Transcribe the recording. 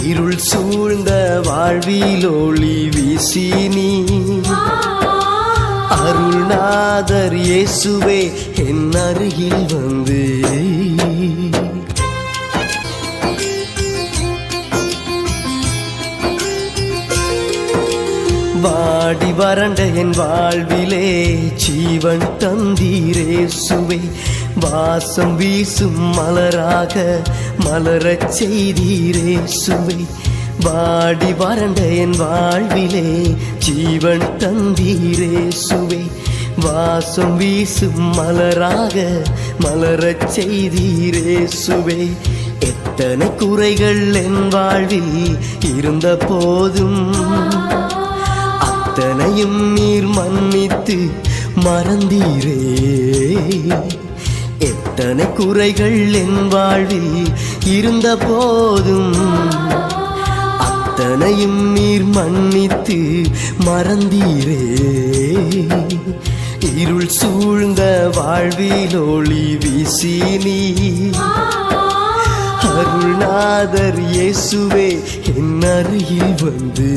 இருள் சூழ்ந்த வாழ்வில் ஒளி வீசி நீ அருள்நாதர் இயேசுவே என் அருகில் வந்து வாடி வறண்ட என் வாழ்விலே ஜீவன் தந்தீரேசுவே வாசம் வீசும் மலராக மலரச் செய்தீரேசுவே வாடி வறண்ட என் வாழ்விலே ஜீவன் தந்தீரேசுவே வாசம் வீசும் மலராக மலரச் செய்தீரேசுவே எத்தனை குறைகள் என் வாழ்வில் இருந்த போதும் அத்தனையும் நீர் மன்னித்து மறந்தீரே எத்தனை குறைகள் என் வாழ்வில் இருந்த போதும் அத்தனையும் நீர் மன்னித்து மறந்தீரே இருள் சூழ்ந்த வாழ்வில் ஒளி வீசி நீ அருள்நாதர் இயேசுவே என் அருகில் வந்து